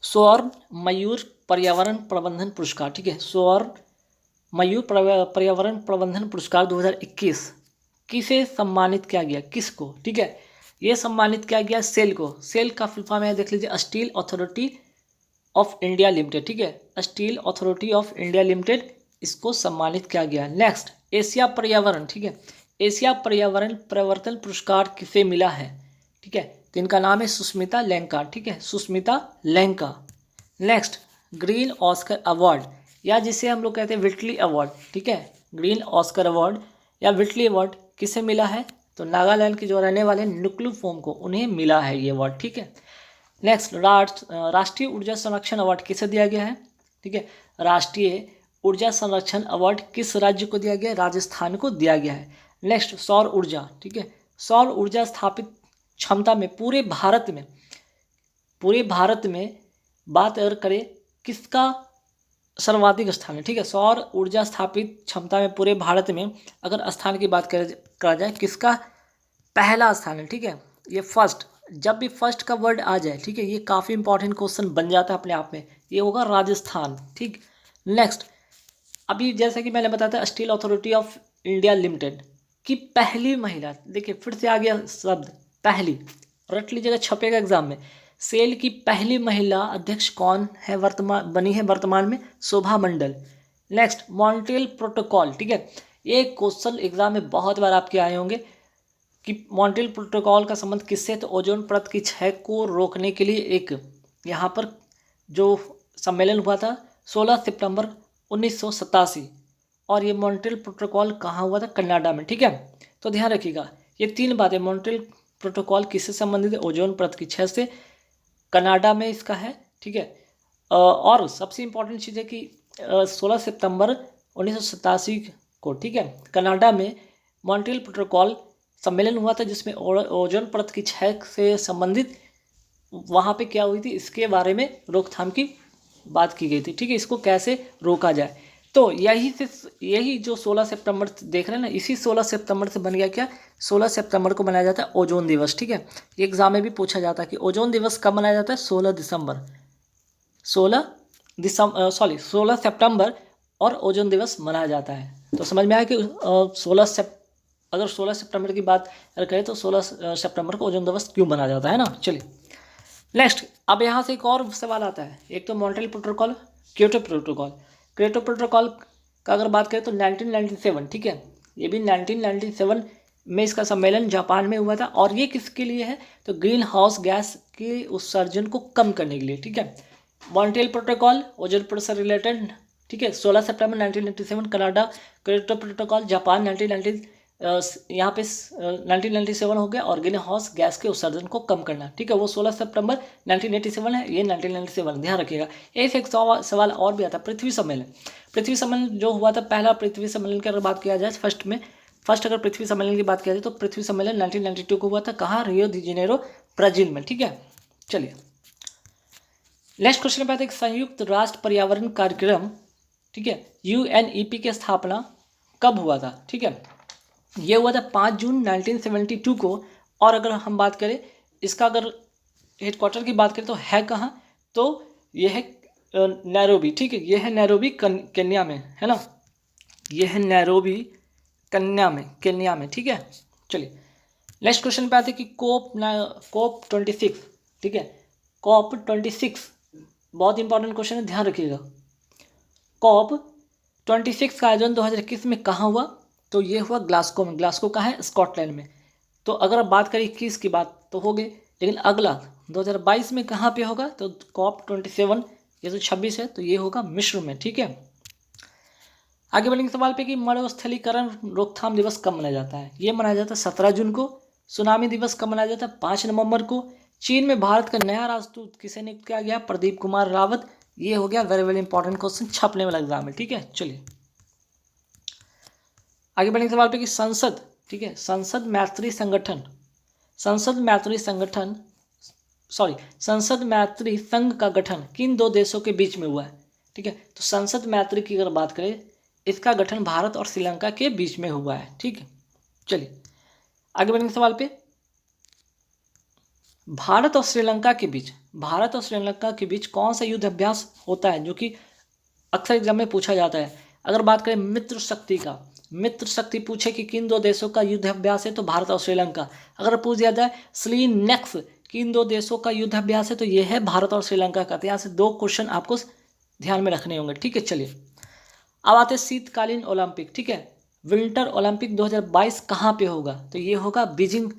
स्वर्ण मयूर पर्यावरण प्रबंधन पुरस्कार, ठीक है, स्वर्ण मयूर पर्यावरण प्रबंधन पुरस्कार 2021 किसे सम्मानित किया गया, किसको, ठीक है, ये सम्मानित किया गया सेल को। सेल का फुल फॉर्म है, देख लीजिए, steel authority of India limited, ठीक है, steel authority of India limited, इसको सम्मानित किया गया। नेक्स्ट, एशिया पर्यावरण, ठीक है, एशिया पर्यावरण परिवर्तन पुरस्कार किसे मिला है, ठीक है, तो इनका नाम है सुष्मिता लैंका, ठीक है, Sushmita Lanka. Next, green Oscar award, या जिसे हम लोग कहते हैं विटली अवार्ड, ठीक है, ग्रीन ऑस्कर अवार्ड या विटली अवार्ड किसे मिला है, तो नागालैंड के जो रहने वाले नुक्लू फोम को, उन्हें मिला है ये अवार्ड, ठीक है। नेक्स्ट, राष्ट्रीय ऊर्जा संरक्षण अवार्ड किसे दिया गया है, ठीक है, राष्ट्रीय ऊर्जा संरक्षण अवार्ड किस राज्य को दिया गया है, राजस्थान को दिया गया है। नेक्स्ट, सौर ऊर्जा, ठीक है, सौर ऊर्जा स्थापित क्षमता में पूरे भारत में बात अगर करें किसका सर्वाधिक स्थान है, ठीक है, सौर ऊर्जा स्थापित क्षमता में पूरे भारत में अगर स्थान की बात करा जाए किसका पहला स्थान है, ठीक है, ये फर्स्ट, जब भी फर्स्ट का वर्ड आ जाए, ठीक है, ये काफ़ी इंपॉर्टेंट क्वेश्चन बन जाता है अपने आप में, ये होगा राजस्थान, ठीक। नेक्स्ट, अभी जैसा कि मैंने बताया था steel authority of India limited की पहली महिला, देखिए फिर से आ गया शब्द पहली, रट लीजिएगा, छपेगा एग्जाम में। सेल की पहली महिला अध्यक्ष कौन है, बनी है वर्तमान में, शोभा मंडल। नेक्स्ट, मॉन्ट्रियल प्रोटोकॉल, ठीक है, ये क्वेश्चन एग्जाम में बहुत बार आपके आए होंगे कि मॉन्ट्रियल प्रोटोकॉल का संबंध किससे, तो ओजोन परत की क्षय को रोकने के लिए एक यहाँ पर जो सम्मेलन हुआ था 16 सितंबर 1987, और ये मॉन्ट्रियल प्रोटोकॉल कहाँ हुआ था, कनाडा में, ठीक है। तो ध्यान रखिएगा ये तीन बातें, मॉन्ट्रियल प्रोटोकॉल किससे संबंधित है, ओजोन परत की क्षय से, कनाडा में इसका है, ठीक है। और सबसे इम्पोर्टेंट चीज़ है कि 16 सितंबर 1987 को, ठीक है, कनाडा में मॉन्ट्रियल प्रोटोकॉल सम्मेलन हुआ था जिसमें ओजोन परत की क्षय से संबंधित वहाँ पे क्या हुई थी, इसके बारे में रोकथाम की बात की गई थी, ठीक है, इसको कैसे रोका जाए। तो यही जो 16 सितंबर देख रहे हैं ना, इसी 16 सितंबर से बन गया क्या, 16 सितंबर को मनाया जाता है ओजोन दिवस, ठीक है। एग्जाम में भी पूछा जाता है कि ओजोन दिवस कब मनाया जाता है, 16 सितंबर और ओजोन दिवस मनाया जाता है। तो समझ में आया कि अगर 16 सितंबर की बात अगर करें तो 16 सितंबर को ओजोन दिवस क्यों मनाया जाता है ना। चलिए नेक्स्ट, अब यहाँ से एक और सवाल आता है, एक तो मॉन्ट्रियल प्रोटोकॉल, क्योटो प्रोटोकॉल का अगर बात करें तो 1997, ठीक है, ये भी 1997 में इसका सम्मेलन जापान में हुआ था, और ये किसके लिए है, तो ग्रीन हाउस गैस के उत्सर्जन को कम करने के लिए, ठीक है। मॉन्ट्रियल प्रोटोकॉल ओजोन परत से रिलेटेड, ठीक है, 16 सितंबर 1997 कनाडा, क्योटो प्रोटोकॉल जापान 1990 यहाँ पे 1997 हो गया, और ग्रीन हाउस गैस के उत्सर्जन को कम करना, ठीक है, वो 16 सितंबर 1987 है, ये 1997, ध्यान रखिएगा। ऐसे एक सवाल और भी आता है, पृथ्वी सम्मेलन जो हुआ था, पहला पृथ्वी सम्मेलन की अगर बात किया जाए फर्स्ट अगर पृथ्वी सम्मेलन की बात किया जाए तो पृथ्वी सम्मेलन 1992 को हुआ था, कहाँ, रियो दी जेनेरो ब्राजील में, ठीक है। चलिए नेक्स्ट क्वेश्चन पे आते हैं, संयुक्त राष्ट्र पर्यावरण कार्यक्रम, ठीक है, UNEP की स्थापना कब हुआ था, ठीक है, ये हुआ था 5 जून 1972 को, और अगर हम बात करें इसका अगर हेडक्वार्टर की बात करें तो है कहाँ, तो ये है नैरोबी, ठीक है, ये है नैरोबी केन्या में, है ना, ये है नैरोबी केन्या में, ठीक है। चलिए नेक्स्ट क्वेश्चन पे आते हैं कि COP 26, ठीक है, COP 26 बहुत इंपॉर्टेंट क्वेश्चन है, ध्यान रखिएगा। COP 26 का आयोजन 2021 में कहाँ हुआ, तो ये हुआ ग्लासगो में, ग्लासगो कहाँ है, स्कॉटलैंड में। तो अगर आप बात करें 21 की बात तो हो गई, लेकिन अगला 2022 में कहाँ पे होगा, तो COP 27, ये तो 26 है, तो ये होगा मिस्र में, ठीक है। आगे बढ़ेंगे सवाल पे कि मरुस्थलीकरण रोकथाम दिवस कब मनाया जाता है, ये मनाया जाता है 17 जून को। सुनामी दिवस कब मनाया जाता है, 5 नवंबर को। चीन में भारत का नया राष्ट्रदूत किसे नियुक्त किया गया, प्रदीप कुमार रावत। ये हो गया वेरी वेरी इंपॉर्टेंट क्वेश्चन, छपने वाला एग्जाम है, ठीक है। चलिए आगे बढ़ेंगे सवाल पे कि संसद, ठीक है, संसद मैत्री संघ का गठन किन दो देशों के बीच में हुआ है, ठीक है। तो संसद मैत्री की अगर बात करें, इसका गठन भारत और श्रीलंका के बीच में हुआ है, ठीक है। चलिए आगे बढ़ेंगे सवाल पे भारत और श्रीलंका के बीच कौन सा युद्ध अभ्यास होता है, जो कि अक्सर एग्जाम में पूछा जाता है। अगर बात करें मित्र शक्ति पूछे कि किन दो देशों का युद्ध अभ्यास है, तो भारत और श्रीलंका। अगर पूछ दिया जाए स्लीनेक्स किन दो देशों का युद्ध अभ्यास है, तो ये है भारत और श्रीलंका का। तो यहाँ से 2 क्वेश्चन आपको ध्यान में रखने होंगे, ठीक है। चलिए अब आते हैं शीतकालीन ओलंपिक, ठीक है। विंटर ओलंपिक 2022 कहाँ पे होगा, तो ये होगा बीजिंग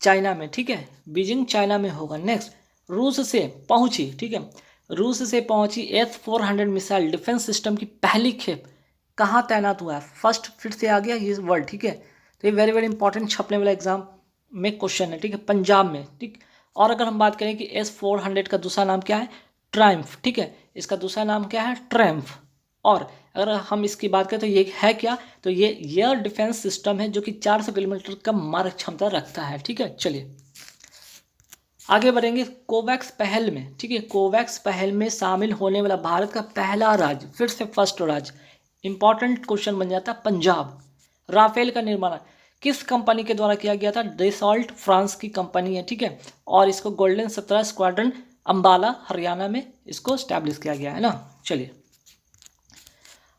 चाइना में, ठीक है, बीजिंग चाइना में होगा। नेक्स्ट, रूस से पहुंची, ठीक है, रूस से पहुंची S-400 मिसाइल डिफेंस सिस्टम की पहली खेप कहाँ तैनात हुआ है। फर्स्ट फिर से आ गया ये वर्ड, ठीक है। तो ये वेरी वेरी इंपॉर्टेंट छपने वाला एग्जाम में क्वेश्चन है, ठीक है, पंजाब में, ठीक। और अगर हम बात करें कि S-400 का दूसरा नाम क्या है, ट्रायम्फ, ठीक है, इसका दूसरा नाम क्या है, ट्रायम्फ। और अगर हम इसकी बात करें तो ये है क्या, तो ये एयर डिफेंस सिस्टम है जो कि 400 किलोमीटर का मारक क्षमता रखता है, ठीक है। चलिए आगे बढ़ेंगे कोवैक्स पहल में, ठीक है, कोवैक्स पहल में शामिल होने वाला भारत का पहला राज्य, फिर से फर्स्ट राज्य, इंपॉर्टेंट क्वेश्चन बन जाता है पंजाब। राफेल का निर्माण किस कंपनी के द्वारा किया गया था, डेसॉल्ट फ्रांस की कंपनी है, ठीक है। और इसको गोल्डन 17 स्क्वाड्रन अंबाला हरियाणा में इसको स्टैब्लिश किया गया है ना। चलिए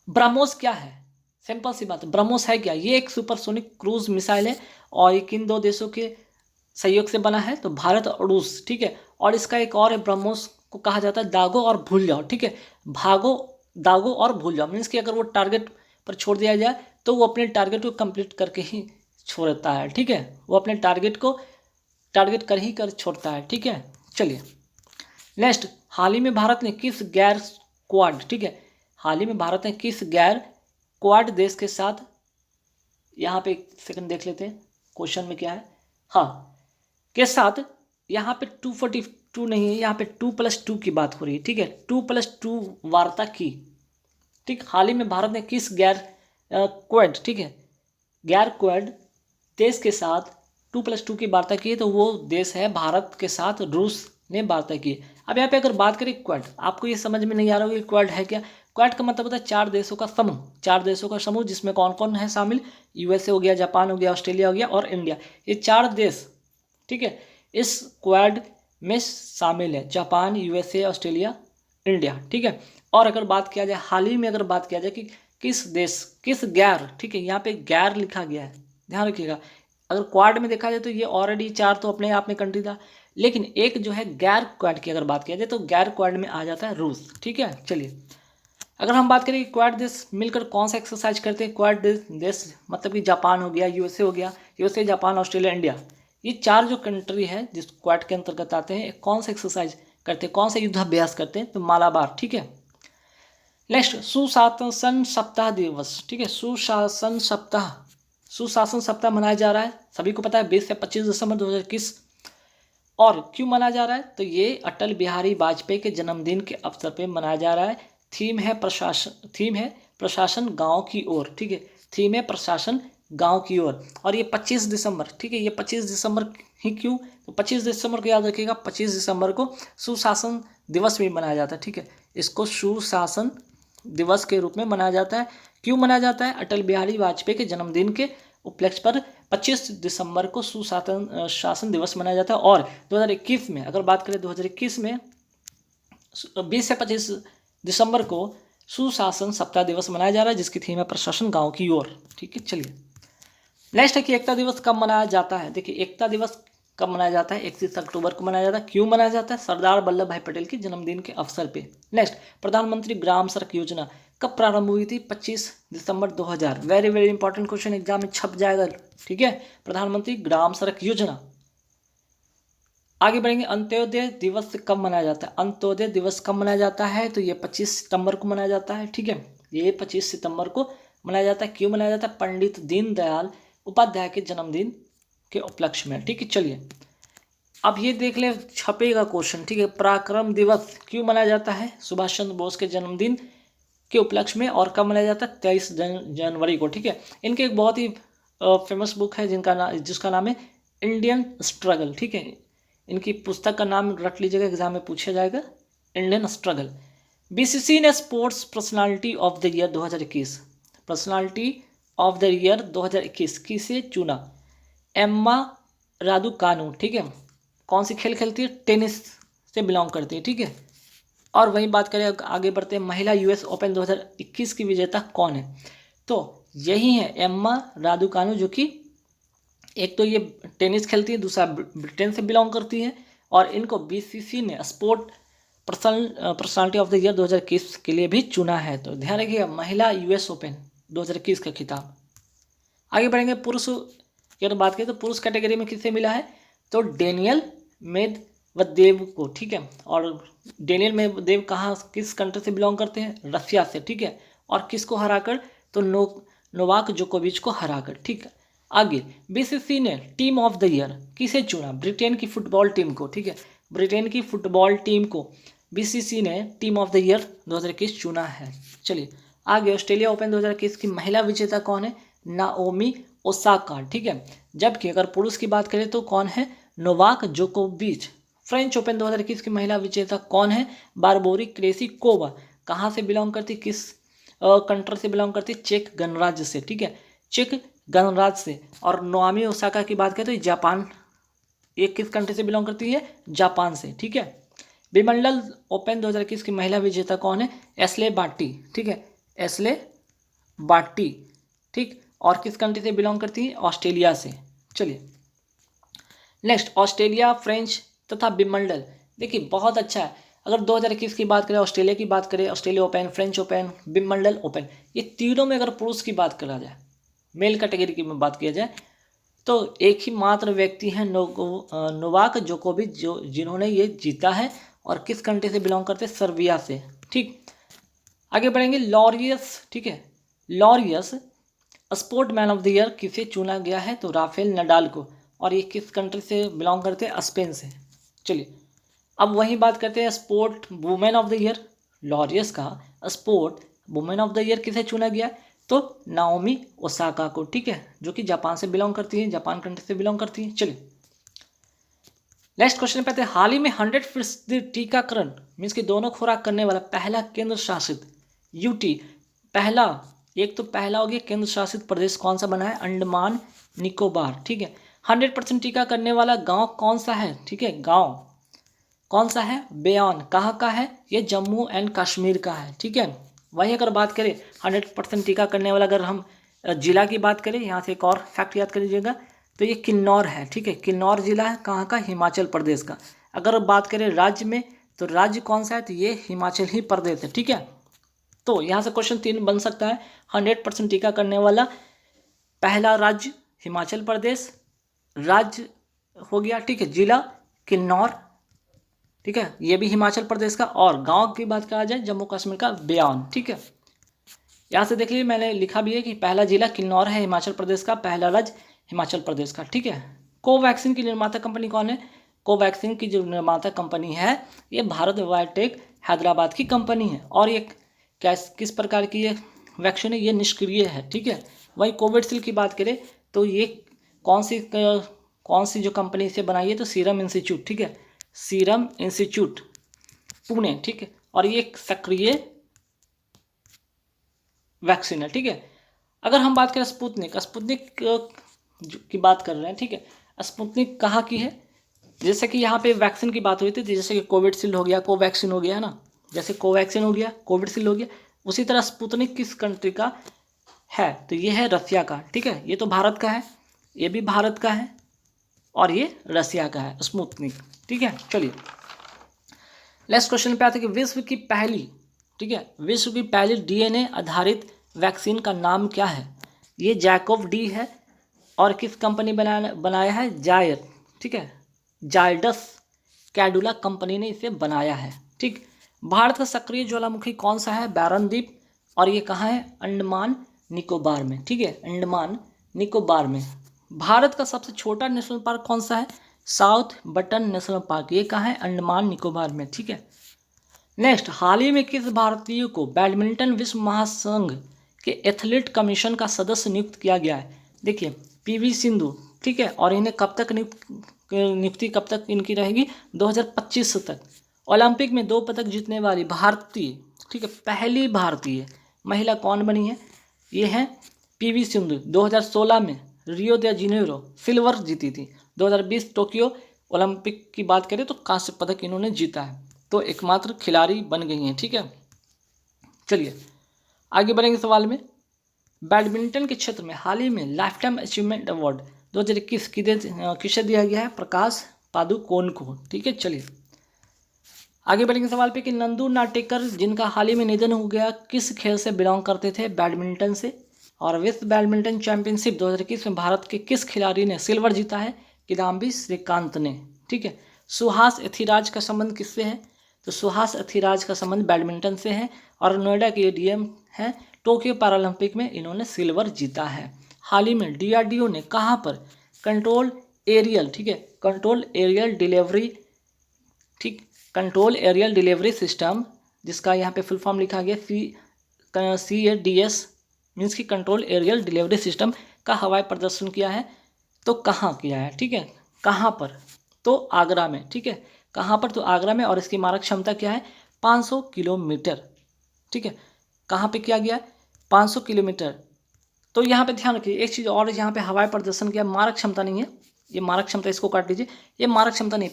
ब्रह्मोस क्या है, सिंपल सी बात है, ब्रह्मोस है क्या, ये एक सुपरसोनिक क्रूज मिसाइल है और ये किन 2 देशों के सहयोग से बना है, तो भारत और रूस, ठीक है। और इसका एक और है, ब्रह्मोस को कहा जाता है दागो और भूल जाओ, ठीक है, दागो और भूल जाओ, मीन्स कि अगर वो टारगेट पर छोड़ दिया जाए तो वो अपने टारगेट को कंप्लीट करके ही छोड़ता है, ठीक है, वो अपने टारगेट को टारगेट कर ही कर छोड़ता है, ठीक है। चलिए नेक्स्ट, हाल ही में भारत ने किस गैर क्वाड, ठीक है, हाल ही में भारत ने किस गैर क्वाड देश के साथ, यहाँ पे एक सेकंड देख लेते हैं क्वेश्चन में क्या है, हाँ, के साथ, यहाँ पे 242 नहीं है, यहाँ पे 2+2 की बात हो रही है, ठीक है, 2+2 वार्ता की, ठीक। हाल ही में भारत ने किस गैर क्वाड, ठीक है, गैर क्वाड देश के साथ 2+2 की वार्ता की है, तो वो देश है भारत के साथ रूस ने वार्ता की। अब यहाँ पे अगर बात करें क्वाड, आपको ये समझ में नहीं आ रहा होगा कि क्वाड है क्या। क्वाड का मतलब होता है 4 देशों का समूह, 4 देशों का समूह जिसमें कौन कौन है शामिल, USA हो गया, जापान हो गया, ऑस्ट्रेलिया हो गया और इंडिया, ये 4 देश, ठीक है, इस क्वाड में शामिल है, जापान, USA, ऑस्ट्रेलिया, इंडिया, ठीक है। और अगर बात किया जाए हाल ही में, अगर बात किया जाए कि किस देश, किस गैर, ठीक है, यहाँ पे गैर लिखा गया है, ध्यान रखिएगा। अगर क्वाड में देखा जाए तो ये ऑलरेडी 4 तो अपने आप में कंट्री था, लेकिन एक जो है गैर क्वाड की अगर बात किया जाए तो गैर क्वाड में आ जाता है रूस, ठीक है। चलिए अगर हम बात करें कि क्वाड देश मिलकर कौन सा एक्सरसाइज करते हैं, क्वाड देश मतलब कि जापान हो गया, USA हो गया, USA, जापान, ऑस्ट्रेलिया, इंडिया, ये 4 जो कंट्री है जिस क्वाड के अंतर्गत आते हैं, कौन सा एक्सरसाइज करते हैं, कौन सा युद्धाभ्यास करते हैं, तो मालाबार, ठीक है। नेक्स्ट, सुशासन सप्ताह दिवस, ठीक है, सुशासन सप्ताह मनाया जा रहा है, सभी को पता है, 20 से 25 दिसंबर 2021। और क्यों मनाया जा रहा है, तो ये अटल बिहारी वाजपेयी के जन्मदिन के अवसर पे मनाया जा रहा है। थीम है प्रशासन गांव की ओर, ठीक है, थीम है प्रशासन गांव की ओर। और ये 25 दिसंबर, ठीक है, ये 25 दिसंबर ही क्यों, तो 25 दिसंबर को याद रखिएगा, 25 दिसंबर को सुशासन दिवस भी मनाया जाता है, ठीक है, इसको सुशासन दिवस के रूप में मनाया जाता है। क्यों मनाया जाता है, अटल बिहारी वाजपेयी के जन्मदिन के उपलक्ष्य पर 25 दिसंबर को सुशासन दिवस मनाया जाता है। और 2021 में अगर बात करें, 2021 में 20 से 25 दिसंबर को सुशासन सप्ताह दिवस मनाया जा रहा है, जिसकी थीम है प्रशासन गांव की ओर, ठीक है। चलिए नेक्स्ट है कि एकता दिवस कब मनाया जाता है। देखिए एकता दिवस कब मनाया जाता है, 31 अक्टूबर को मनाया जाता है। क्यों मनाया जाता है, सरदार वल्लभ भाई पटेल के जन्मदिन के अवसर पे। नेक्स्ट, प्रधानमंत्री ग्राम सड़क योजना कब प्रारंभ हुई थी, 25 दिसंबर 2000। Very very important question, exam में छप जाएगा, ठीक है, प्रधानमंत्री ग्राम सड़क योजना। आगे बढ़ेंगे, अंत्योदय दिवस कब मनाया जाता है। अंत्योदय दिवस कब मनाया जाता है, तो ये 25 सितंबर को मनाया जाता है, ठीक है, ये 25 सितंबर को मनाया जाता है। क्यों मनाया जाता है, पंडित दीनदयाल उपाध्याय के जन्मदिन के उपलक्ष्य में, ठीक है। चलिए अब ये देख ले, छपेगा क्वेश्चन, ठीक है, पराक्रम दिवस क्यों मनाया जाता है, सुभाष चंद्र बोस के जन्मदिन के उपलक्ष्य में। और कब मनाया जाता है, 23 जनवरी को, ठीक है। इनके एक बहुत ही फेमस बुक है जिसका नाम है इंडियन स्ट्रगल, ठीक है, इनकी पुस्तक का नाम रट लीजिएगा, एग्जाम में पूछा जाएगा, इंडियन स्ट्रगल। BCC ने sports personality of the year 2021, personality of the year 2021 किसे चुना, एम्मा रादुकानु, ठीक है, कौन सी खेल खेलती है, टेनिस से बिलोंग करती है, ठीक है। और वहीं बात करें, आगे बढ़ते हैं, महिला यूएस ओपन 2021 की विजेता कौन है, तो यही है एम्मा रादुकानु, जो कि एक तो ये टेनिस खेलती है, दूसरा ब्रिटेन से बिलोंग करती है, और इनको बीसीसी ने sport personality of the year 2021 के लिए भी चुना है। तो ध्यान रखिएगा, महिला यूएस ओपन 2021 का खिताब। आगे बढ़ेंगे, पुरुष की अगर बात करें तो पुरुष कैटेगरी में किससे मिला है, तो डेनियल मेदवेदेव को, ठीक है। और डेनियल मेदवेदेव कहाँ, किस कंट्री से बिलोंग करते हैं, रशिया से, ठीक है। और किसको हराकर, तो नोवाक जोकोविच को हराकर, ठीक है। आगे बीसीसी ने टीम ऑफ द ईयर किसे चुना, ब्रिटेन की फुटबॉल टीम को, ठीक है। ब्रिटेन की फुटबॉल टीम को बीसीसी ने टीम ऑफ द ईयर 2021 चुना है। चलिए आगे, ऑस्ट्रेलिया ओपन 2021 की महिला विजेता कौन है, नाओमी ओसाका, ठीक है। जबकि अगर पुरुष की बात करें तो कौन है, नोवाक जोकोविच। फ्रेंच ओपन 2021 की महिला विजेता कौन है, बारबोरी क्रेसिकोवा। कहाँ से बिलोंग करती, किस कंट्री से बिलोंग करती, चेक गणराज्य से, ठीक है, चेक गणराज्य से। और नाओमी ओसाका की बात करें तो जापान, ये किस कंट्री से बिलोंग करती है, जापान से, ठीक है। विंबलडन ओपन 2021 की महिला विजेता कौन है, एस्ले बार्टी, ठीक है, एस्ले बार्टी, ठीक। और किस कंट्री से बिलोंग करती है, ऑस्ट्रेलिया से। चलिए नेक्स्ट, ऑस्ट्रेलिया, फ्रेंच तथा विंबलडन, देखिए बहुत अच्छा है। अगर 2021 की बात करें, ऑस्ट्रेलिया की बात करें, Australia open, French open, Wimbledon open, ये तीनों में अगर पुरुष की बात करा जाए, मेल कैटेगरी की में बात किया जाए, तो एक ही मात्र व्यक्ति हैं नोवाक जोकोविच, जो जिन्होंने ये जीता है, और किस कंट्री से बिलोंग करते हैं, सर्बिया से, ठीक। आगे बढ़ेंगे, लॉरियस, ठीक है, Laureus sport man of the year किसे चुना गया है, तो राफेल नडाल को। और ये किस कंट्री से बिलोंग करते हैं, स्पेन से। चलिए अब वही बात करते हैं, sport women of the year, Laureus का sport women of the year किसे चुना गया, तो नाओमी ओसाका को, ठीक है, जो कि जापान से बिलोंग करती है, जापान कंट्री से बिलोंग करती है। चलिए नेक्स्ट क्वेश्चन पे आते हैं, हाल ही में 100% टीकाकरण मीन्स कि दोनों खुराक करने वाला पहला केंद्र शासित यूटी, पहला, एक तो पहला हो गया केंद्र शासित प्रदेश कौन सा बना है, अंडमान निकोबार, ठीक है। 100% टीका करने वाला गांव कौन सा है, ठीक है, गांव कौन सा है, बेयान, कहाँ का है, ये जम्मू एंड कश्मीर का है, ठीक है। वहीं अगर बात करें 100% टीका करने वाला, अगर हम जिला की बात करें, यहाँ से एक और फैक्ट याद कर लीजिएगा, तो ये किन्नौर है, ठीक है, किन्नौर जिला है, कहाँ का, हिमाचल प्रदेश का। अगर बात करें राज्य में, तो राज्य कौन सा है, तो ये हिमाचल ही प्रदेश है, ठीक है। तो यहाँ से क्वेश्चन 3 बन सकता है, 100% टीका करने वाला पहला राज्य हिमाचल प्रदेश, राज्य हो गया, ठीक है, जिला किन्नौर, ठीक है, ये भी हिमाचल प्रदेश का, और गांव की बात करा जाए जम्मू कश्मीर का बेयान, ठीक है। यहाँ से देख लीजिए, मैंने लिखा भी है कि पहला जिला किन्नौर है हिमाचल प्रदेश का, पहला राज्य हिमाचल प्रदेश का, ठीक है। कोवैक्सीन की निर्माता कंपनी कौन है, कोवैक्सीन की जो निर्माता कंपनी है, ये भारत बायोटेक हैदराबाद की कंपनी है। और ये किस प्रकार की ये वैक्सीन है, ये निष्क्रिय है, ठीक है। वही कोविडशील्ड की बात करें तो ये कौन सी जो कंपनी से बनाई है, तो सीरम इंस्टीट्यूट, ठीक है, सीरम इंस्टीट्यूट पुणे, ठीक है। और ये एक सक्रिय वैक्सीन है, ठीक है। अगर हम बात करें स्पुतनिक, स्पुतनिक की बात कर रहे हैं, ठीक है, स्पुतनिक कहाँ की है, जैसे कि यहाँ पे वैक्सीन की बात हुई थी, जैसे कि कोविडशील्ड हो गया, कोवैक्सीन हो गया, है ना, जैसे कोवैक्सीन हो गया, कोविडशील्ड हो गया, उसी तरह स्पुतनिक किस कंट्री का है, तो ये है रसिया का, ठीक है। ये तो भारत का है, ये भी भारत का है, और ये रसिया का है स्पुतनिक, ठीक है। चलिए नेक्स्ट क्वेश्चन पे आते हैं कि विश्व की पहली, ठीक है, विश्व की पहली डीएनए आधारित वैक्सीन का नाम क्या है, ये जैकोव डी है, और किस कंपनी बनाया है, जायर, ठीक है, जायडस कैडुला कंपनी ने इसे बनाया है, ठीक। भारत का सक्रिय ज्वालामुखी कौन सा है, बैरन द्वीप, और ये कहाँ है, अंडमान निकोबार में, ठीक है, अंडमान निकोबार में। भारत का सबसे छोटा नेशनल पार्क कौन सा है, साउथ बटन नेशनल पार्क, ये कहाँ है, अंडमान निकोबार में, ठीक है। नेक्स्ट, हाल ही में किस भारतीय को बैडमिंटन विश्व महासंघ के एथलीट कमीशन का सदस्य नियुक्त किया गया है, देखिए पीवी सिंधु, ठीक है। और इन्हें कब तक नियुक्ति कब तक इनकी रहेगी, 2025 तक। ओलंपिक में 2 पदक जीतने वाली भारतीय, ठीक है, पहली भारतीय महिला कौन बनी है, ये है पीवी सिंधु। 2016 में रियो दे जेनेरो सिल्वर जीती थी, 2020 टोक्यो ओलंपिक की बात करें तो कांस्य पदक इन्होंने जीता है, तो एकमात्र खिलाड़ी बन गई हैं। ठीक है, चलिए आगे बढ़ेंगे सवाल में। बैडमिंटन के क्षेत्र में हाल ही में लाइफ टाइम अचीवमेंट अवार्ड 2021 किसे दिया गया है? प्रकाश पादुकोण को। ठीक है, चलिए आगे बढ़ेंगे सवाल पे कि नंदू नाटेकर जिनका हाल ही में निधन हो गया, किस खेल से बिलोंग करते थे? बैडमिंटन से। और विश्व बैडमिंटन चैंपियनशिप 2021 में भारत के किस खिलाड़ी ने सिल्वर जीता है? किदाम्बी श्रीकांत ने। ठीक है, सुहास एथिराज का संबंध किससे है? तो सुहास एथिराज का संबंध बैडमिंटन से है और नोएडा के डीएम हैं। टोक्यो पैरालंपिक में इन्होंने सिल्वर जीता है। हाल ही में डीआरडीओ ने कहाँ पर कंट्रोल एरियल, ठीक है, कंट्रोल एरियल डिलीवरी, ठीक, कंट्रोल एरियल डिलीवरी सिस्टम, जिसका यहाँ पे फुल फॉर्म लिखा गया CADS मीन्स की कंट्रोल एरियल डिलीवरी सिस्टम का हवाई प्रदर्शन किया है। तो कहाँ किया है? ठीक है, कहाँ पर? तो आगरा में। ठीक है, कहाँ पर? तो आगरा में। और इसकी मारक क्षमता क्या है? 500 किलोमीटर। ठीक है, कहाँ पे किया गया? 500 किलोमीटर। तो यहाँ पे ध्यान रखिए एक चीज़ और, यहाँ पे हवाई प्रदर्शन किया, मारक क्षमता नहीं है, ये मारक क्षमता इसको काट लीजिए, ये मारक क्षमता नहीं,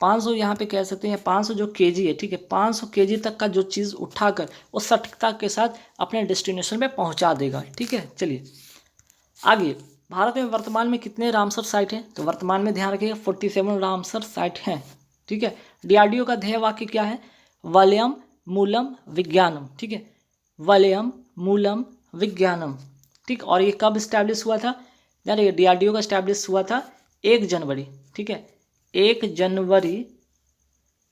500 यहाँ पे कह सकते हैं 500 जो केजी है। ठीक है, 500 केजी तक का जो चीज़ उठाकर वो सटीकता के साथ अपने डेस्टिनेशन पे पहुँचा देगा। ठीक है, चलिए आगे। भारत में वर्तमान में कितने रामसर साइट हैं? तो वर्तमान में ध्यान रखिएगा 47 रामसर साइट हैं। ठीक है, डीआरडीओ का ध्येय वाक्य क्या है? वलयम मूलम विज्ञानम। ठीक है, वलयम मूलम विज्ञानम। ठीक, और ये कब इस्टेब्लिश हुआ था? यानी डीआरडीओ का इस्टेब्लिश हुआ था 1 जनवरी। ठीक है, 1 जनवरी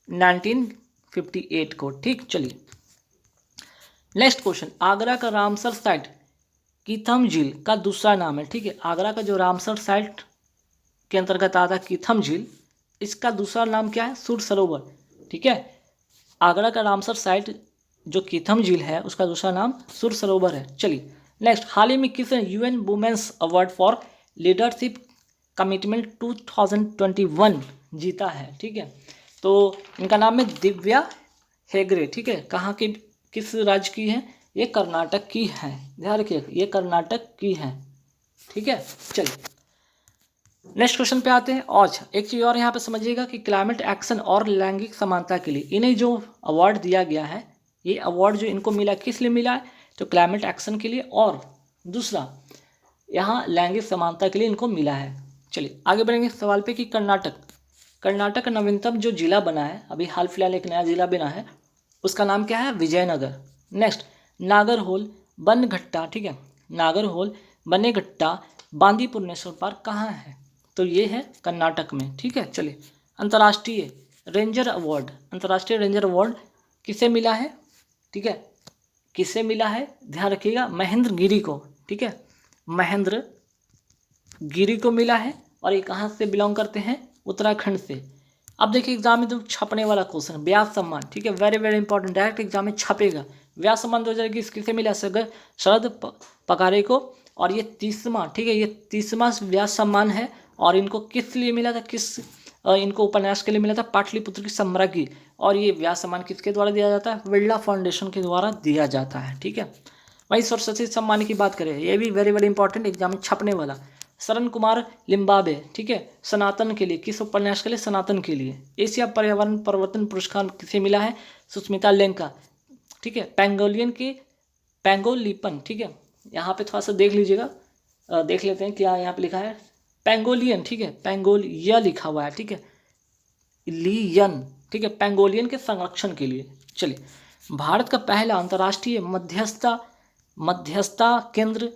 1958 को। ठीक, चलिए नेक्स्ट क्वेश्चन। आगरा का रामसर साइट कीथम झील का दूसरा नाम है। ठीक है, आगरा का जो रामसर साइट के अंतर्गत आता है कीथम झील, इसका दूसरा नाम क्या है? सुर सरोवर। ठीक है, आगरा का रामसर साइट जो कीथम झील है उसका दूसरा नाम सुर सरोवर है। चलिए नेक्स्ट। हाल ही में किसने UN women's award for leadership commitment 2021 जीता है? ठीक है, तो इनका नाम है दिव्या हेगड़े। ठीक है, कहाँ की, किस राज्य की है? ये कर्नाटक की है, ध्यान रखिए ये कर्नाटक की है। ठीक है, चलिए नेक्स्ट क्वेश्चन पे आते हैं। और एक चीज़ और यहाँ पे समझिएगा कि क्लाइमेट एक्शन और लैंगिक समानता के लिए इन्हें जो अवार्ड दिया गया है, ये अवार्ड जो इनको मिला किस लिए मिला है? तो क्लाइमेट एक्शन के लिए, और दूसरा यहाँ लैंगिक समानता के लिए इनको मिला है। चलिए आगे बढ़ेंगे सवाल पे कि कर्नाटक का नवीनतम जो जिला बना है, अभी हाल फिलहाल एक नया जिला बना है, उसका नाम क्या है? विजयनगर। नेक्स्ट, नागरहोल बनघट्टा, ठीक है, नागरहोल बनेघट्टा बांदीपुर नेशनल पार्क कहाँ है? तो ये है कर्नाटक में। ठीक है, चलिए अंतर्राष्ट्रीय रेंजर अवार्ड किसे मिला है? ठीक है, किसे मिला है? ध्यान रखिएगा महेंद्र गिरी को। ठीक है, महेंद्र गिरी को मिला है। और ये कहाँ से बिलोंग करते हैं? उत्तराखंड से। अब देखिए एग्जाम में तो छपने वाला क्वेश्चन, व्यास सम्मान। ठीक है, very very important, direct exam में छपेगा। व्यास सम्मान 2021 किसे मिला? शरद पकारे को। और ये 30वां, ठीक है, ये 30वां व्यास सम्मान है। और इनको किस लिए मिला था? इनको उपन्यास के लिए मिला था, पाटलिपुत्र की सम्राज्ञी। और ये व्यास सम्मान किसके द्वारा दिया जाता है? बिरला फाउंडेशन के द्वारा दिया जाता है। ठीक है, वहीं सरस्वती सम्मान की बात करें, ये भी वेरी वेरी इंपॉर्टेंट, एग्जाम में छपने वाला। शरण कुमार लिम्बाबे, ठीक है, सनातन के लिए, किस उपन्यास के लिए? सनातन के लिए। एशिया पर्यावरण परिवर्तन पुरस्कार किसे मिला है? सुष्मिता लेंका। ठीक है, पैंगोलिपन। ठीक है, यहाँ पे थोड़ा सा देख लीजिएगा, देख लेते हैं क्या यहाँ पे लिखा है। पैंगोलियन, ठीक है, पैंगोलिया लिखा हुआ है। ठीक है, लियन, ठीक है, पैंगोलियन के संरक्षण के लिए। चलिए, भारत का पहला अंतर्राष्ट्रीय मध्यस्थता केंद्र,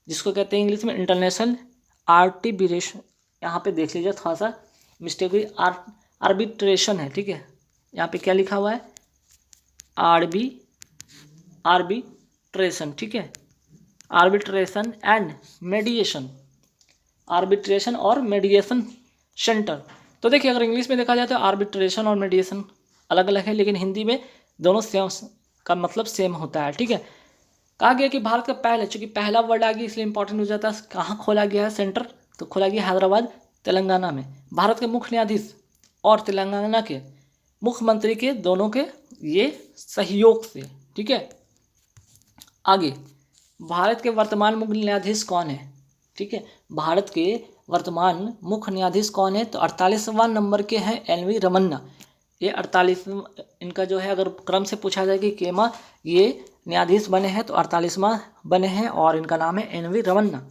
जिसको कहते हैं इंग्लिश में इंटरनेशनल आर्बिट्रेशन, यहाँ पे देख लीजिए थोड़ा सा मिस्टेक हुई, आर्बिट्रेशन है। ठीक है, यहाँ पे क्या लिखा हुआ है? आर्बिट्रेशन। ठीक है, आर्बिट्रेशन एंड मेडिएशन, आर्बिट्रेशन और मेडिएशन सेंटर। तो देखिए अगर इंग्लिश में देखा जाए तो आर्बिट्रेशन और मेडिएशन अलग अलग है, लेकिन हिंदी में दोनों सेम का मतलब सेम होता है। ठीक है, कहा गया कि भारत का पहला, चूंकि पहला वर्ड आ गया इसलिए इंपॉर्टेंट हो जाता है, कहाँ खोला गया है सेंटर? तो खोला गया हैदराबाद तेलंगाना में। भारत के मुख्य न्यायाधीश और तेलंगाना के मुख्यमंत्री के दोनों के ये सहयोग से। ठीक है, आगे भारत के वर्तमान मुख्य न्यायाधीश कौन है? ठीक है, भारत के वर्तमान मुख्य न्यायाधीश कौन है? तो 48वां नंबर के हैं एन.वी. रमन्ना। ये 48 इनका जो है, अगर क्रम से पूछा जाए कि केमा ये न्यायाधीश बने हैं तो 48वां बने हैं और इनका नाम है एन.वी. रमन्ना।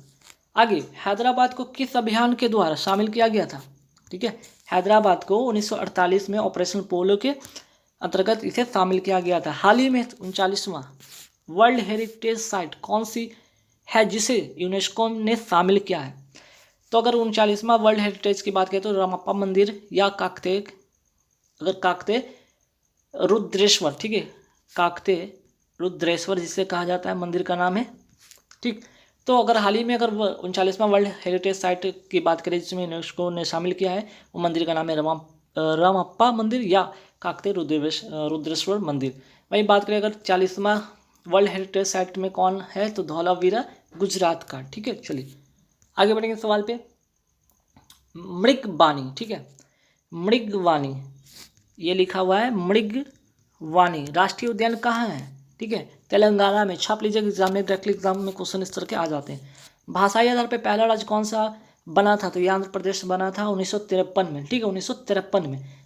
आगे, हैदराबाद को किस अभियान के द्वारा शामिल किया गया था? ठीक है, हैदराबाद को 1948 में ऑपरेशन पोलो के अंतर्गत इसे शामिल किया गया था। हाल ही में 39वां वर्ल्ड हेरिटेज साइट कौन सी है जिसे यूनेस्को ने शामिल किया है? तो अगर 39वां वर्ल्ड हेरिटेज की बात करें तो रामप्पा मंदिर या काकते रुद्रेश्वर, ठीक है, काकते रुद्रेश्वर जिसे कहा जाता है, मंदिर का नाम है। ठीक, तो अगर हाल ही में अगर 39वां वर्ल्ड हेरिटेज साइट की बात करें जिसमें यूनेस्को ने शामिल किया है, वो मंदिर का नाम है रामप्पा मंदिर या काकते रुद्रेश्वर मंदिर। वही बात करें अगर 40वां वर्ल्ड हेरिटेज साइट में कौन है, तो धौलावीरा गुजरात का। ठीक है, चलिए आगे बढ़ेंगे सवाल पे। मृगवानी, ठीक है, मृगवानी ये लिखा हुआ है मृगवानी राष्ट्रीय उद्यान कहाँ है? ठीक है, तेलंगाना में। छाप लीजिएगा एग्जाम में, डायरेक्टली एग्जाम में क्वेश्चन इस तरह के आ जाते हैं। भाषाई आधार पर पहला राज्य कौन सा बना था? तो ये आंध्र प्रदेश बना था 1953 में। ठीक है, 1953 में।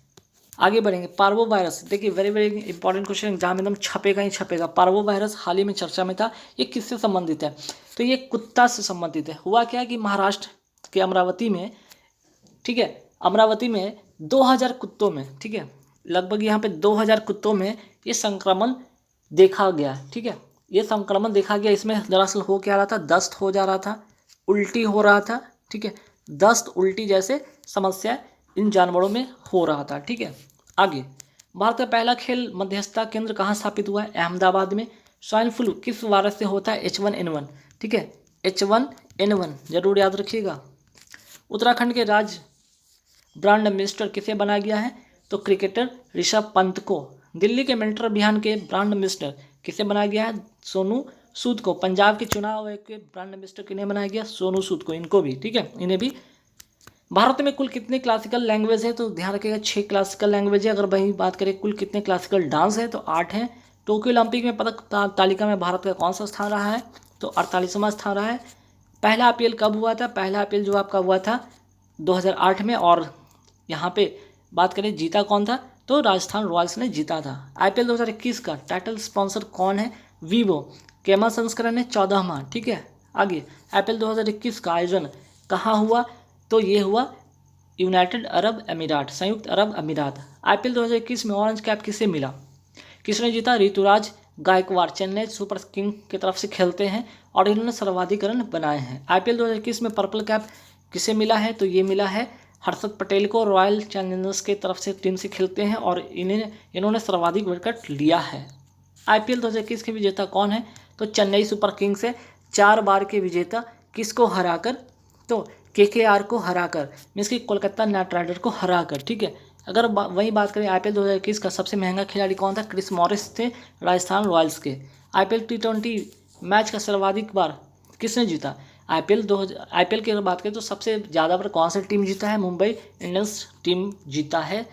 आगे बढ़ेंगे, पार्वो वायरस, देखिए very very important question, exam एकदम छपेगा ही छपेगा। पार्वो वायरस हाल ही में चर्चा में था, ये किससे संबंधित है? तो ये कुत्ता से संबंधित है। हुआ क्या कि महाराष्ट्र के अमरावती में, ठीक है, अमरावती में 2000 कुत्तों में, ठीक है, लगभग यहाँ पे 2000 कुत्तों में ये संक्रमण देखा गया। ठीक है, ये संक्रमण देखा गया। इसमें दरअसल हो क्या रहा था, दस्त हो जा रहा था, उल्टी हो रहा था। ठीक है, दस्त उल्टी जैसे समस्या इन जानवरों में हो रहा था। ठीक है, आगे, भारत का पहला खेल मध्यस्थता केंद्र कहाँ स्थापित हुआ है? अहमदाबाद में। स्वाइन फ्लू किस वायरस से होता है? H1N1। ठीक है, H1N1 जरूर याद रखिएगा। उत्तराखंड के राज्य ब्रांड एम्बेसडर किसे बनाया गया है? तो क्रिकेटर ऋषभ पंत को। दिल्ली के मेंटर अभियान के ब्रांड एम्बेसडर किसे बनाया गया है? सोनू सूद को। पंजाब के चुनाव आयोग के ब्रांड एम्बेसडर किन्हें बनाया गया? सोनू सूद को। इनको भी, ठीक है, इन्हें भी। भारत में कुल कितने क्लासिकल लैंग्वेज है? तो ध्यान रखिएगा 6 क्लासिकल लैंग्वेज है। अगर वही बात करें कुल कितने क्लासिकल डांस है, तो 8 हैं। टोक्यो ओलंपिक में पदक तालिका में भारत का कौन सा स्थान रहा है? तो 48वां स्थान रहा है। पहला IPL कब हुआ था? पहला IPL जो आपका हुआ था 2008 में, और यहाँ पे बात करें जीता कौन था? तो राजस्थान रॉयल्स ने जीता था। IPL 2021 का टाइटल स्पॉन्सर कौन है? वीवो। केमा संस्करण है 14वां। ठीक है, आगे, IPL 2021 का आयोजन कहाँ हुआ? तो ये हुआ यूनाइटेड अरब अमीरात, संयुक्त अरब अमीरात। IPL 2021 में ऑरेंज कैप किसे मिला? किसने जीता? ऋतुराज गायकवाड़, चेन्नई सुपर किंग की तरफ से खेलते हैं और इन्होंने सर्वाधिक रन बनाए हैं। IPL 2021 में पर्पल कैप किसे मिला है? तो ये मिला है हर्षद पटेल को, रॉयल चैलेंजर्स की तरफ से टीम से खेलते हैं और इन्होंने सर्वाधिक विकेट लिया है। IPL 2021 के विजेता कौन है? तो चेन्नई सुपर किंग्स से 4 बार के विजेता, किसको हराकर? तो KKR को हराकर, मीन्स कि कोलकाता नाइट राइडर को हराकर। ठीक है, अगर वही बात करें IPL 2021 का सबसे महंगा खिलाड़ी कौन था? क्रिस मॉरिस थे राजस्थान रॉयल्स के। IPL T20 मैच का सर्वाधिक बार किसने जीता? IPL की अगर बात करें तो सबसे ज़्यादा बार कौन सा टीम जीता है? मुंबई इंडियंस टीम जीता है।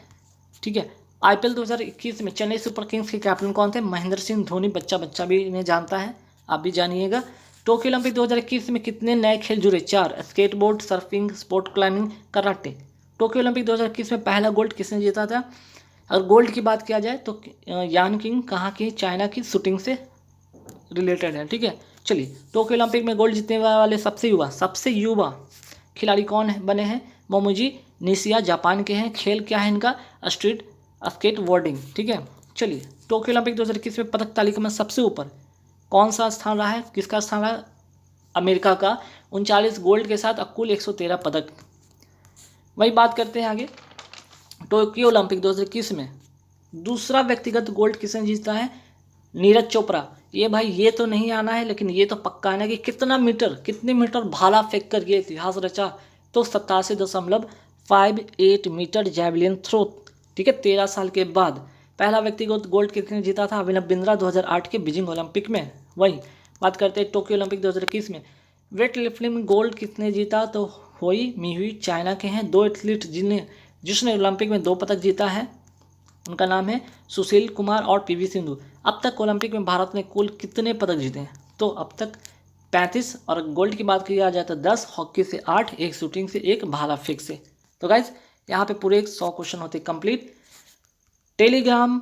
ठीक है, IPL 2021 में चेन्नई सुपर किंग्स के कैप्टन कौन थे? महेंद्र सिंह धोनी। बच्चा भी इन्हें जानता है, आप भी जानिएगा। टोक्यो ओलंपिक 2021 में कितने नए खेल जुड़े? 4। Skateboard, surfing, sport climbing, karate. Tokyo Olympic 2021 में पहला गोल्ड किसने जीता था? अगर गोल्ड की बात किया जाए तो यान किंग, कहाँ की? चाइना की, शूटिंग से रिलेटेड है। ठीक है, चलिए, टोक्यो ओलंपिक में गोल्ड जीतने वाले सबसे युवा खिलाड़ी कौन बने हैं? मोमोजी निशिया, जापान के हैं। खेल क्या है इनका? Street skateboarding. ठीक है, चलिए, टोक्यो ओलंपिक 2021 में पदक तालिका में सबसे ऊपर कौन सा स्थान रहा है? किसका स्थान रहा? अमेरिका का, 39 गोल्ड के साथ कुल 113 पदक। वही बात करते हैं आगे, टोक्यो ओलंपिक 2021 में दूसरा व्यक्तिगत गोल्ड किसने जीता है? नीरज चोपड़ा। ये भाई ये तो नहीं आना है, लेकिन ये तो पक्का आना है कि कितने मीटर भाला फेंक कर ये इतिहास रचा? तो 87.58 मीटर जैवलिन थ्रो। ठीक है, 13 साल के बाद पहला व्यक्तिगत गोल्ड किसने जीता था? अभिनव बिंद्रा 2008 के बीजिंग ओलंपिक में। वही बात करते हैं टोक्यो ओलंपिक 2021 में वेट लिफ्टिंग में गोल्ड किसने जीता? तो होई मिहुई, चाइना के हैं। 2 एथलीट जिसने ओलंपिक में 2 पदक जीता है, उनका नाम है सुशील कुमार और PV सिंधु। अब तक ओलंपिक में भारत ने कुल कितने पदक जीते हैं? तो अब तक 35 और गोल्ड की बात किया जाए तो 10, हॉकी से 8, एक शूटिंग से, एक भाला फेंक से। तो गाइज यहाँ पे पूरे 100 क्वेश्चन होते कंप्लीट। टेलीग्राम